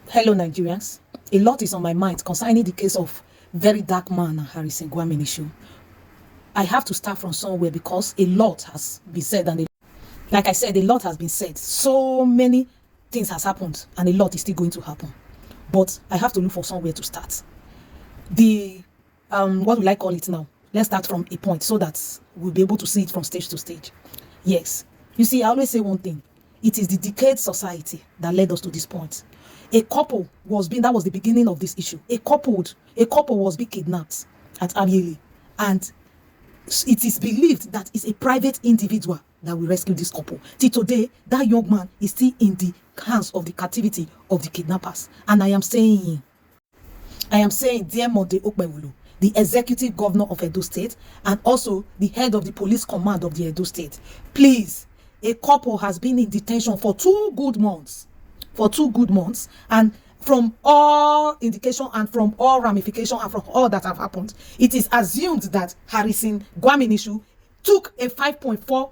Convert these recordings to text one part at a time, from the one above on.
Hello, Nigerians. A lot is on my mind concerning the case of very dark man Harrison Gwamnishu. I have to start from somewhere because a lot has been said, and like I said, a lot has been said. So many things has happened, and a lot is still going to happen. But I have to look for somewhere to start. The what will I call it now? Let's start from a point so that we'll be able to see it from stage to stage. Yes, you see, I always say one thing: it is the decayed society that led us to this point. A couple was being, that was the beginning of this issue. A couple was being kidnapped at Abiele, and it is believed that it's a private individual that will rescue this couple. Till today, that young man is still in the hands of the captivity of the kidnappers. And I am saying, dear Monde Okpewulu, the executive governor of Edo State, and also the head of the police command of the Edo State, please, a couple has been in detention for 2 good months. And from all indication and from all ramification and from all that have happened, it is assumed that Harrison Gwamnishu took a 5.4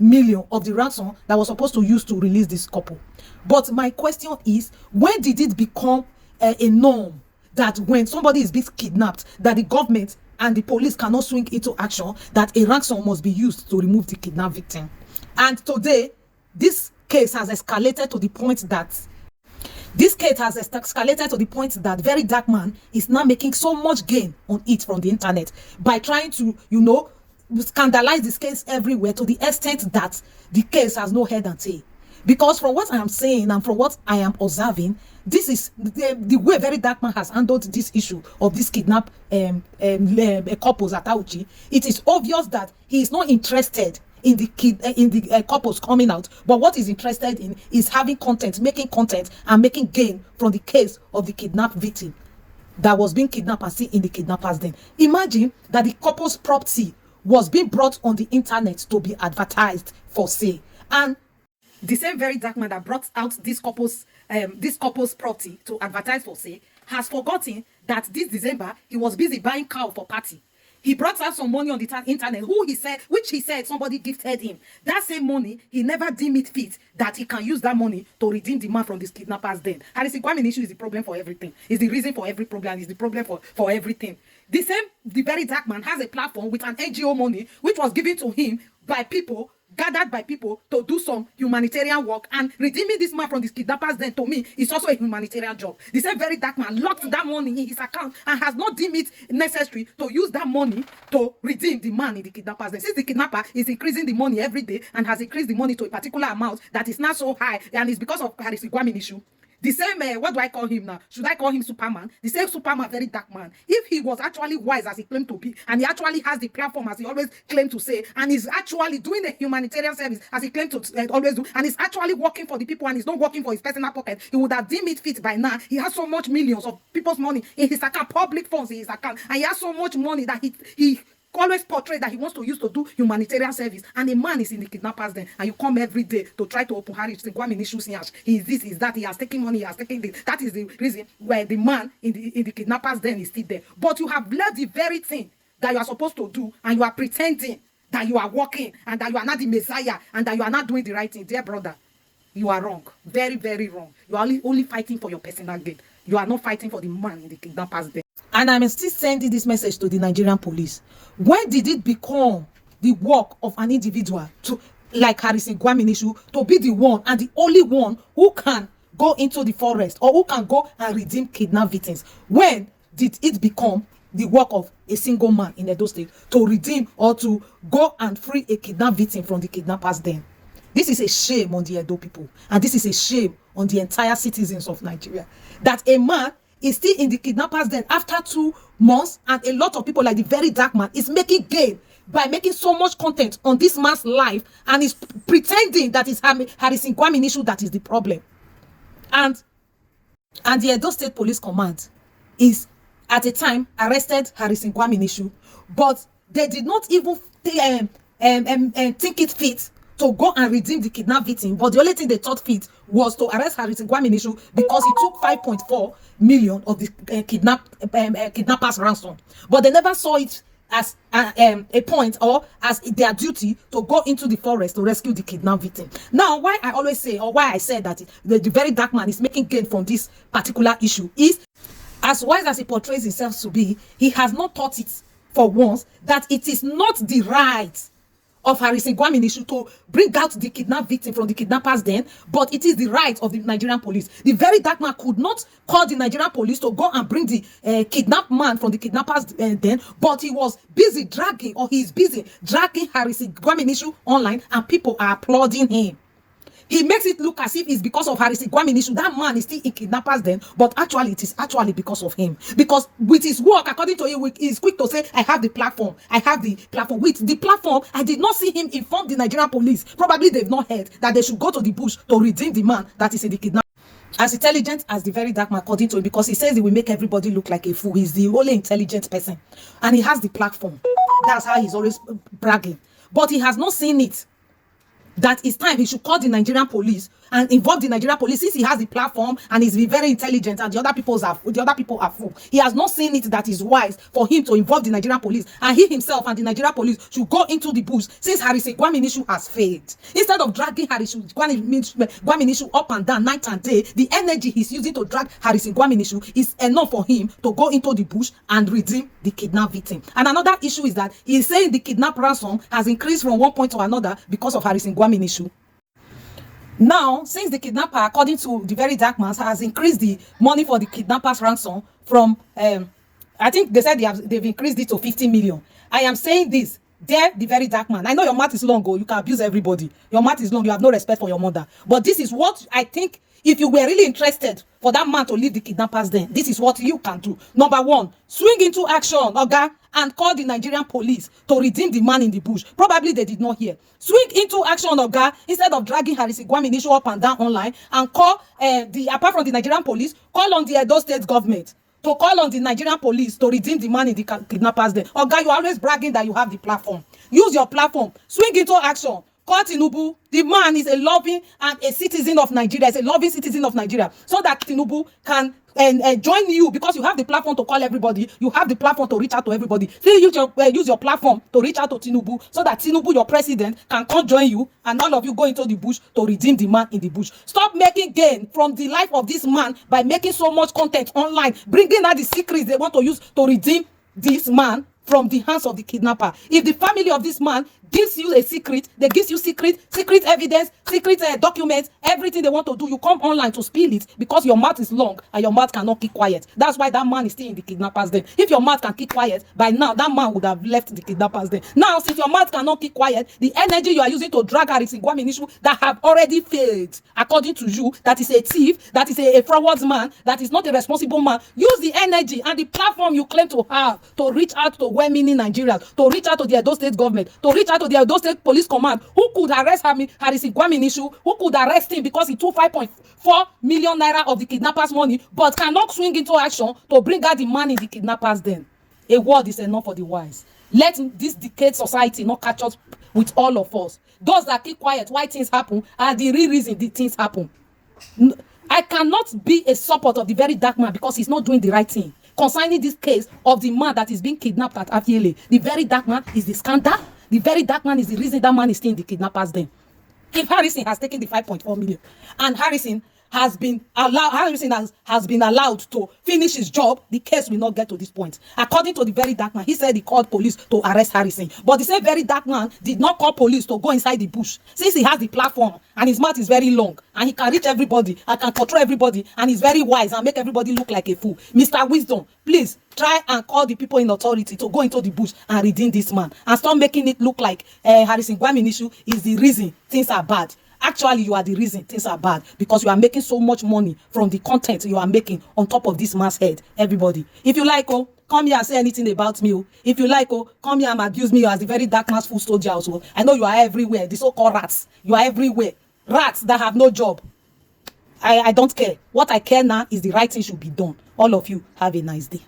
million of the ransom that was supposed to use to release this couple. But my question is, when did it become a norm that when somebody is being kidnapped, that the government and the police cannot swing into action, that a ransom must be used to remove the kidnapped victim? And today, this case has escalated to the point that very dark man is now making so much gain on it from the internet by trying to, scandalize this case everywhere, to the extent that the case has no head and tail. Because from what I am saying and from what I am observing, this is the way very dark man has handled this issue of this kidnap couples at Auchi. It is obvious that he is not interested in the couples coming out, but what he's interested in is having content, making content, and making gain from the case of the kidnapped victim that was being kidnapped and still in the kidnappers den. Imagine that the couple's property was being brought on the internet to be advertised for sale, and the same very dark man that brought out this couple's property to advertise for sale has forgotten that this December he was busy buying cow for party. He brought out some money on the internet, which he said somebody gifted him. That same money, he never deemed it fit that he can use that money to redeem the man from this kidnappers den. Harrison Gwamnishu is the problem for everything. Is the reason for every problem. Is the problem for everything. The very dark man has a platform with an NGO money, which was given to him by people, gathered by people, to do some humanitarian work, and redeeming this man from this kidnappers den, to me, is also a humanitarian job. The same very dark man locked that money in his account and has not deemed it necessary to use that money to redeem the man in the kidnappers den. Since the kidnapper is increasing the money every day and has increased the money to a particular amount that is not so high, and it's because of Harrison Gwamnishu. The same, what do I call him now? Should I call him Superman? The same Superman, very dark man. If he was actually wise as he claimed to be, and he actually has the platform as he always claimed to say, and he's actually doing a humanitarian service as he claimed to always do, and he's actually working for the people and he's not working for his personal pocket, he would have deemed it fit by now. He has so much millions of people's money in his account, public funds in his account, and he has so much money that he always portray that he wants to use to do humanitarian service, and a man is in the kidnappers den, and you come every day to try to open Harry Gwamnishu's yash. He is this, he is that, he has taken money, he has taken this. That is the reason why the man in the kidnappers den is still there. But you have left the very thing that you are supposed to do, and you are pretending that you are working, and that you are not the Messiah, and that you are not doing the right thing. Dear brother, you are wrong. Very, very wrong. You are only fighting for your personal gain. You are not fighting for the man in the kidnappers den. And I'm still sending this message to the Nigerian police. When did it become the work of an individual like Harrison Gwamnishu to be the one and the only one who can go into the forest or who can go and redeem kidnapped victims? When did it become the work of a single man in Edo State to redeem or to go and free a kidnapped victim from the kidnappers den? This is a shame on the Edo people, and this is a shame on the entire citizens of Nigeria, that a man is still in the kidnappers den after 2 months, and a lot of people like the very dark man is making gain by making so much content on this man's life, and is pretending that it's Harrison Gwamnishu that is the problem. And the Edo State Police Command is at a time arrested Harrison Gwamnishu, but they did not even think it fit to go and redeem the kidnapped victim. But the only thing they thought fit was to arrest Harrison Gwamnishu because he took 5.4 million of the kidnappers ransom. But they never saw it as a point or as their duty to go into the forest to rescue the kidnapped victim. Now, why I always say, or why I said that the very dark man is making gain from this particular issue is, as wise as he portrays himself to be, he has not taught it for once that it is not the right of Harrison Gwamnishu to bring out the kidnapped victim from the kidnappers den, but it is the right of the Nigerian police. The very dark man could not call the Nigerian police to go and bring the kidnapped man from the kidnappers den, but he was busy dragging, or he is busy dragging Harrison Gwamnishu online, and people are applauding him. He makes it look as if it's because of Harrison Gwamnishu that man is still in kidnappers then, but actually it is actually because of him. Because with his work, according to him, he's quick to say, I have the platform. I have the platform. With the platform, I did not see him inform the Nigerian police. Probably they've not heard that they should go to the bush to redeem the man that is in the kidnap. As intelligent as the very dark man, according to him, because he says he will make everybody look like a fool. He's the only intelligent person. And he has the platform. That's how he's always bragging. But he has not seen it that it's time he should call the Nigerian police and involve the Nigerian police, since he has the platform and he's very intelligent and the other people are fool. He has not seen it that is wise for him to involve the Nigerian police, and he himself and the Nigerian police should go into the bush, since Harrison Gwamnishu has failed. Instead of dragging Harrison Gwamnishu up and down night and day, the energy he's using to drag Harrison Gwamnishu is enough for him to go into the bush and redeem the kidnapped victim. And another issue is that he's saying the kidnap ransom has increased from one point to another because of Harrison Gwamnishu. Now, since the kidnapper, according to the very dark man, has increased the money for the kidnappers ransom from, I think they said they've increased it to 50 million. I am saying this, the very dark man. I know your mouth is long, you can abuse everybody. Your mouth is long, you have no respect for your mother. But this is what I think, if you were really interested for that man to leave the kidnappers then, this is what you can do. Number one, swing into action, okay, and call the Nigerian police to redeem the man in the bush. Probably they did not hear. Swing into action, okay, instead of dragging Harrison Gwamnishu up and down online, and call, apart from the Nigerian police, call on the Edo State government to call on the Nigerian police to redeem the man in the kidnappers then. Okay, you're always bragging that you have the platform. Use your platform. Swing into action. Call Tinubu. The man is a loving and a citizen of Nigeria. Is a loving citizen of Nigeria. So that Tinubu can join you, because you have the platform to call everybody. You have the platform to reach out to everybody. Still use your platform to reach out to Tinubu, so that Tinubu, your president, can come join you, and all of you go into the bush to redeem the man in the bush. Stop making gain from the life of this man by making so much content online, bringing out the secrets they want to use to redeem this man from the hands of the kidnapper. If the family of this man gives you a secret, they give you secret evidence, secret documents, everything they want to do, you come online to spill it, because your mouth is long and your mouth cannot keep quiet. That's why that man is still in the kidnappers den. If your mouth can keep quiet, by now that man would have left the kidnappers den. Now, since your mouth cannot keep quiet, the energy you are using to drag Harrison Gwamnishu that have already failed, according to you, that is a thief, that is a forward man, that is not a responsible man, use the energy and the platform you claim to have to reach out to well-meaning Nigerians, to reach out to the Edo State government, to reach out to the Edo State Police Command, who could arrest Harrison Gwamnishu, who could arrest him because he took 5.4 million naira of the kidnappers' money, but cannot swing into action to bring out the man in the kidnappers' den. A word is enough for the wise. Let this decayed society not catch us with all of us. Those that keep quiet why things happen are the real reason the things happen. I cannot be a support of the very dark man because he's not doing the right thing. Concerning this case of the man that is being kidnapped at Afiele, the very dark man is the scandal. The very dark man is the reason that man is still in the kidnappers den. If Harrison has taken the 5.4 million and Harrison has been allowed to finish his job, the case will not get to this point. According to the very dark man, he said he called police to arrest Harrison. But the same very dark man did not call police to go inside the bush, since he has the platform and his mouth is very long and he can reach everybody and can control everybody and he's very wise and make everybody look like a fool. Mr. Wisdom, please try and call the people in authority to go into the bush and redeem this man, and stop making it look like Harrison Gwamnishu is the reason things are bad. Actually, you are the reason things are bad, because you are making so much money from the content you are making on top of this man's head. Everybody, if you like, come here and say anything about me. If you like, come here and abuse me as the very dark man's fool soldier also. I know you are everywhere. The so-called rats, you are everywhere. Rats that have no job. I don't care. What I care now is the right thing should be done. All of you have a nice day.